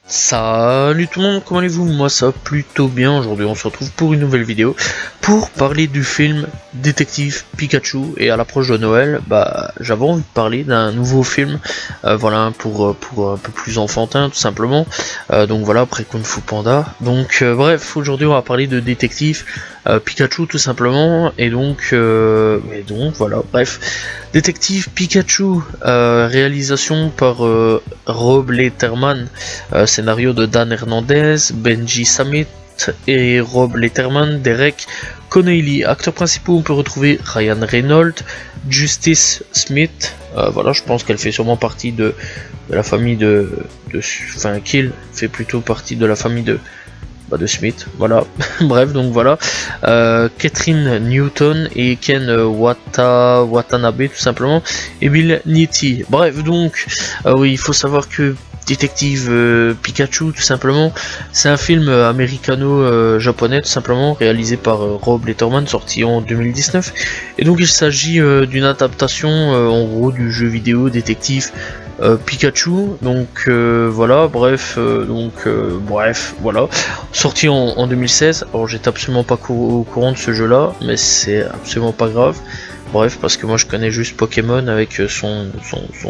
Salut tout le monde, comment allez-vous? Moi ça va plutôt bien. Aujourd'hui on se retrouve pour une nouvelle vidéo pour parler du film Détective Pikachu. Et à l'approche de Noël, j'avais envie de parler d'un nouveau film, voilà, pour un peu plus enfantin tout simplement. Donc voilà, après Kung Fu Panda. Donc bref, aujourd'hui on va parler de Détective Pikachu tout simplement. Et donc voilà, bref, Détective Pikachu, réalisation par Rob Letterman, scénario de Dan Hernandez, Benji Samit et Rob Letterman, Derek Connelly. Acteurs principaux, on peut retrouver Ryan Reynolds, Justice Smith, voilà, je pense qu'elle fait sûrement partie de la famille enfin Kill fait plutôt partie de la famille de Smith, voilà. Bref, donc voilà, Catherine Newton et Ken Watanabe tout simplement, et Bill Nighy. Bref, donc oui, il faut savoir que Détective Pikachu tout simplement, c'est un film américano-japonais tout simplement, réalisé par Rob Letterman, sorti en 2019, et donc il s'agit d'une adaptation en gros du jeu vidéo Détective Pikachu. Donc voilà, bref, voilà, sorti en 2016. Alors j'étais absolument pas au courant de ce jeu là, mais c'est absolument pas grave. Bref, parce que moi je connais juste Pokémon avec son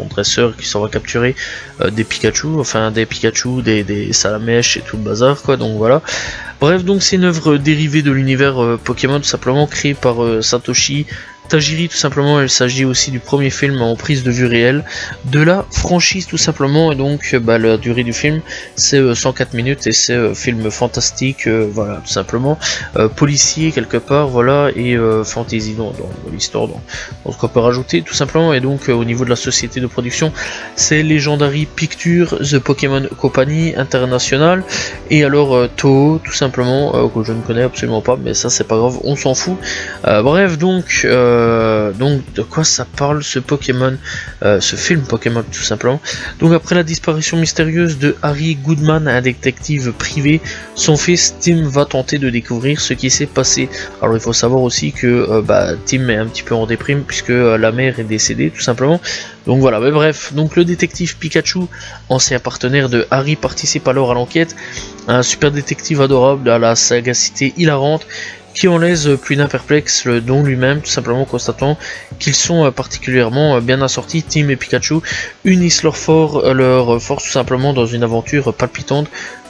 dresseur qui s'en va capturer des Pikachu, enfin des Pikachu, des Salamèches et tout le bazar quoi, donc voilà. Bref, donc c'est une œuvre dérivée de l'univers Pokémon tout simplement, créée par Satoshi Tajiri tout simplement. Il s'agit aussi du premier film en prise de vue réelle de la franchise tout simplement, et donc la durée du film c'est 104 minutes, et c'est film fantastique, voilà tout simplement, policier quelque part, voilà, et fantasy dans l'histoire, dans ce qu'on peut rajouter tout simplement. Et donc au niveau de la société de production, c'est Legendary Pictures, The Pokémon Company International, et alors Toho tout simplement, que je ne connais absolument pas, mais ça c'est pas grave, on s'en fout. Bref, donc de quoi ça parle ce Pokémon, ce film Pokémon tout simplement. Donc après la disparition mystérieuse de Harry Goodman, un détective privé, son fils Tim va tenter de découvrir ce qui s'est passé. Alors il faut savoir aussi que Tim est un petit peu en déprime puisque la mère est décédée tout simplement. Donc voilà, mais bref, donc le détective Pikachu, ancien partenaire de Harry, participe alors à l'enquête. Un super détective adorable à la sagacité hilarante qui en laisse plus d'un perplexe, dont lui-même, tout simplement constatant qu'ils sont particulièrement bien assortis. Tim et Pikachu unissent leurs forces tout simplement dans une aventure palpitante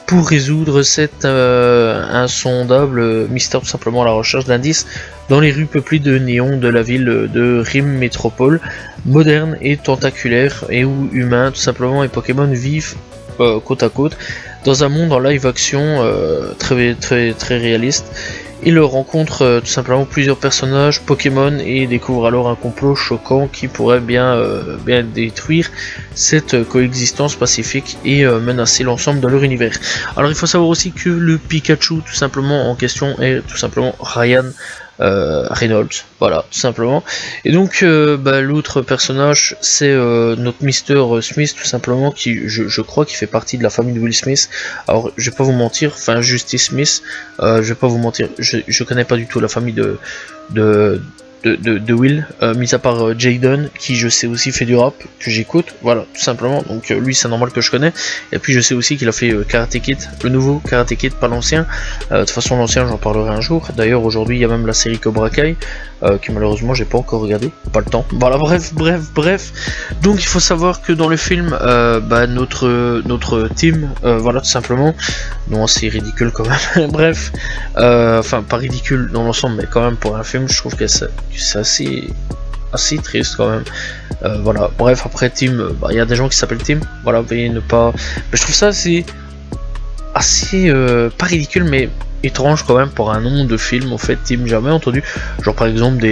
pour résoudre cet insondable mystère, tout simplement à la recherche d'indices dans les rues peuplées de néons de la ville de Rim Métropole, moderne et tentaculaire, et où humains tout simplement et Pokémon vivent côte à côte dans un monde en live action très réaliste. Il rencontre tout simplement plusieurs personnages Pokémon et découvre alors un complot choquant qui pourrait bien détruire cette coexistence pacifique et menacer l'ensemble de leur univers. Alors il faut savoir aussi que le Pikachu tout simplement en question est tout simplement Ryan Reynolds, voilà tout simplement. Et donc l'autre personnage c'est notre Mr. Smith tout simplement, qui je crois qu'il fait partie de la famille de Will Smith. Alors je vais pas vous mentir, enfin Justice Smith, je vais pas vous mentir, je connais pas du tout la famille de Will, mis à part Jaden, qui je sais aussi fait du rap, que j'écoute, voilà, tout simplement, donc lui c'est normal que je connais, et puis je sais aussi qu'il a fait Karate Kid, le nouveau Karate Kid, pas l'ancien, de toute façon l'ancien j'en parlerai un jour, d'ailleurs aujourd'hui il y a même la série Cobra Kai, que malheureusement j'ai pas encore regardé, pas le temps, voilà, bref, donc il faut savoir que dans le film, notre team, voilà tout simplement, non c'est ridicule quand même, bref, enfin pas ridicule dans l'ensemble, mais quand même pour un film je trouve que c'est assez triste quand même, voilà, bref, après Tim, il y a des gens qui s'appellent Tim, voilà, veuillez ne pas, mais je trouve ça assez pas ridicule mais étrange quand même pour un nom de film en fait. Tim, jamais entendu, genre par exemple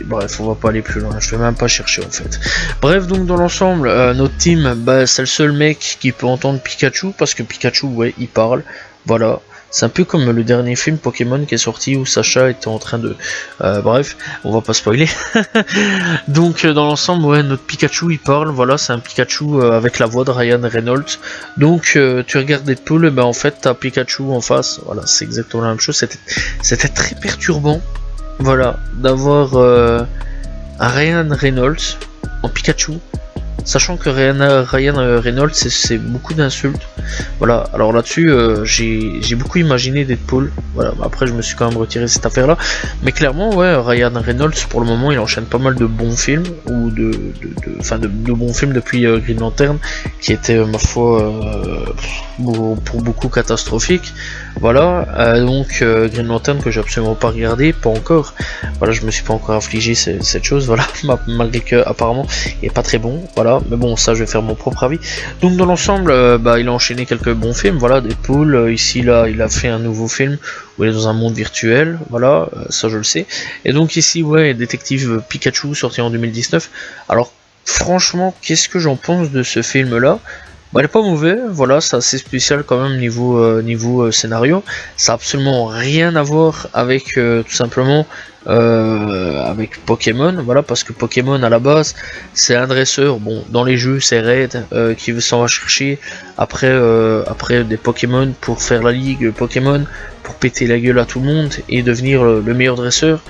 bref, on va pas aller plus loin, je vais même pas chercher en fait. Bref, donc dans l'ensemble, notre Tim, c'est le seul mec qui peut entendre Pikachu, parce que Pikachu, ouais, il parle, voilà. C'est un peu comme le dernier film Pokémon qui est sorti où Sacha était en train de... bref, on va pas spoiler. Donc dans l'ensemble, ouais, notre Pikachu il parle, voilà, c'est un Pikachu avec la voix de Ryan Reynolds. Donc tu regardes Deadpool, et en fait t'as Pikachu en face, voilà, c'est exactement la même chose. C'était très perturbant. voilà, d'avoir un Ryan Reynolds en Pikachu, sachant que Ryan Reynolds c'est beaucoup d'insultes. Voilà, alors là-dessus j'ai beaucoup imaginé Deadpool. Voilà, après je me suis quand même retiré de cette affaire là. Mais clairement ouais, Ryan Reynolds pour le moment il enchaîne pas mal de bons films, ou de bons films depuis Green Lantern, qui était ma foi pour beaucoup catastrophique. Voilà, donc Green Lantern que j'ai absolument pas regardé, pas encore. Voilà, je me suis pas encore infligé cette chose, voilà, malgré que apparemment il est pas très bon, voilà, mais bon, ça je vais faire mon propre avis. Donc dans l'ensemble, il a enchaîné quelques bons films, voilà, Deadpool, ici là, il a fait un nouveau film où il est dans un monde virtuel, voilà, ça je le sais. Et donc ici, ouais, Détective Pikachu, sorti en 2019. Alors franchement, qu'est-ce que j'en pense de ce film là? Bah, il est pas mauvais, voilà, c'est assez spécial quand même niveau scénario. Ça a absolument rien à voir avec tout simplement avec Pokémon, voilà, parce que Pokémon à la base c'est un dresseur, bon, dans les jeux c'est Red qui s'en va chercher après des Pokémon pour faire la ligue Pokémon, pour péter la gueule à tout le monde et devenir le meilleur dresseur.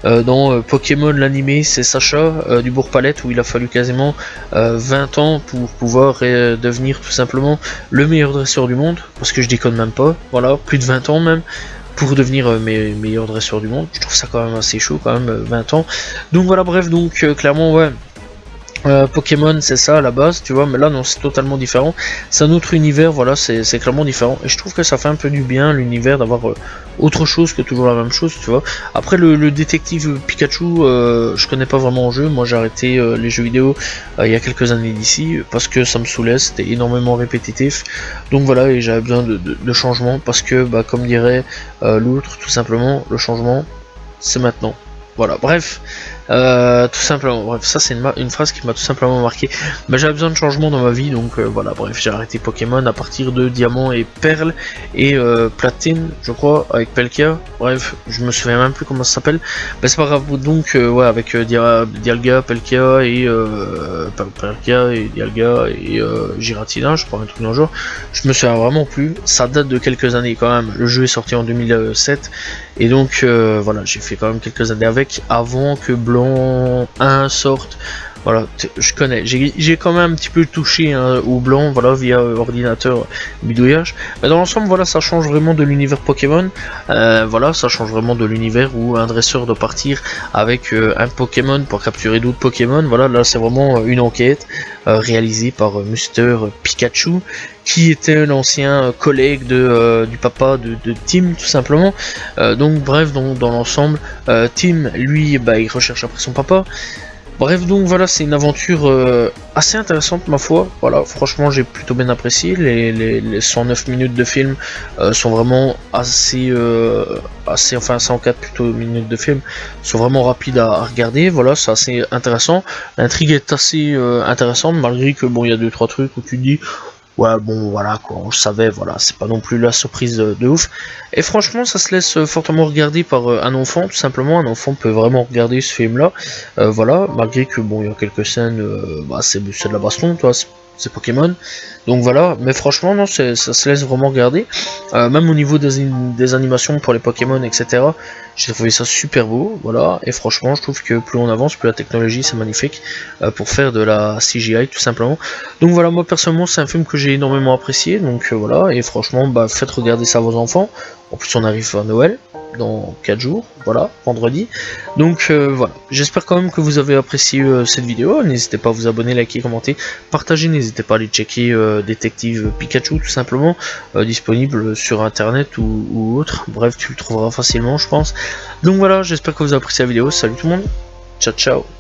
Dans Pokémon l'animé, c'est Sacha du Bourg-Palette, où il a fallu quasiment 20 ans pour pouvoir devenir tout simplement le meilleur dresseur du monde, parce que je déconne même pas, voilà, plus de 20 ans même, pour devenir meilleur dresseur du monde. Je trouve ça quand même assez chaud, quand même, 20 ans. Donc voilà, bref, donc clairement, ouais. Pokémon c'est ça à la base, tu vois, mais là non, c'est totalement différent, c'est un autre univers, voilà, c'est clairement différent, et je trouve que ça fait un peu du bien l'univers d'avoir autre chose que toujours la même chose, tu vois. Après le détective Pikachu, je connais pas vraiment en jeu, moi j'ai arrêté les jeux vidéo il y a quelques années d'ici, parce que ça me saoulait, c'était énormément répétitif, donc voilà, et j'avais besoin de changement, parce que comme dirait l'autre, tout simplement, le changement c'est maintenant. Voilà, bref, tout simplement, bref, ça c'est une phrase qui m'a tout simplement marqué. Mais j'avais besoin de changement dans ma vie, donc voilà, bref, j'ai arrêté Pokémon à partir de Diamant et Perle et Platine, je crois, avec Pelkia. Bref, je me souviens même plus comment ça s'appelle. Mais c'est pas grave, donc ouais, avec Dialga, Pelkia et Dialga et Giratina, je crois, un truc dans le genre. Je me souviens vraiment plus. Ça date de quelques années quand même. Le jeu est sorti en 2007. Et donc voilà, j'ai fait quand même quelques années avec, avant que Blanc 1 sorte. Voilà, je connais, j'ai quand même un petit peu touché au Blanc, voilà, via ordinateur bidouillage. Mais dans l'ensemble, voilà, ça change vraiment de l'univers Pokémon. Voilà, ça change vraiment de l'univers où un dresseur doit partir avec un Pokémon pour capturer d'autres Pokémon. Voilà, là c'est vraiment une enquête réalisée par Mr Pikachu, qui était un ancien collègue du papa de Tim, tout simplement. Donc bref, dans l'ensemble, Tim, lui, il recherche après son papa. Bref, donc voilà, c'est une aventure assez intéressante, ma foi. Voilà, franchement, j'ai plutôt bien apprécié. Les 109 minutes de film sont vraiment enfin 104 plutôt minutes de film, sont vraiment rapides à regarder. Voilà, c'est assez intéressant. L'intrigue est assez intéressante, malgré que bon, il y a 2-3 trucs où tu te dis, ouais, bon, voilà, quoi, on le savait, voilà, c'est pas non plus la surprise de ouf. Et franchement, ça se laisse fortement regarder par un enfant, tout simplement. Un enfant peut vraiment regarder ce film-là, voilà, malgré que, bon, il y a quelques scènes, c'est de la baston, toi, c'est Pokémon. Donc voilà, mais franchement, non, ça se laisse vraiment regarder. Même au niveau des animations pour les Pokémon, etc., j'ai trouvé ça super beau, voilà. Et franchement, je trouve que plus on avance, plus la technologie, c'est magnifique pour faire de la CGI, tout simplement. Donc voilà, moi personnellement, c'est un film que j'ai énormément apprécié, donc voilà. Et franchement, faites regarder ça à vos enfants. En plus, on arrive à Noël dans 4 jours, voilà, vendredi. Donc voilà, j'espère quand même que vous avez apprécié cette vidéo. N'hésitez pas à vous abonner, liker, commenter, partager. N'hésitez pas à aller checker Détective Pikachu, tout simplement, disponible sur internet ou autre. Bref, tu le trouveras facilement, je pense. Donc voilà, j'espère que vous avez apprécié la vidéo. Salut tout le monde, ciao ciao.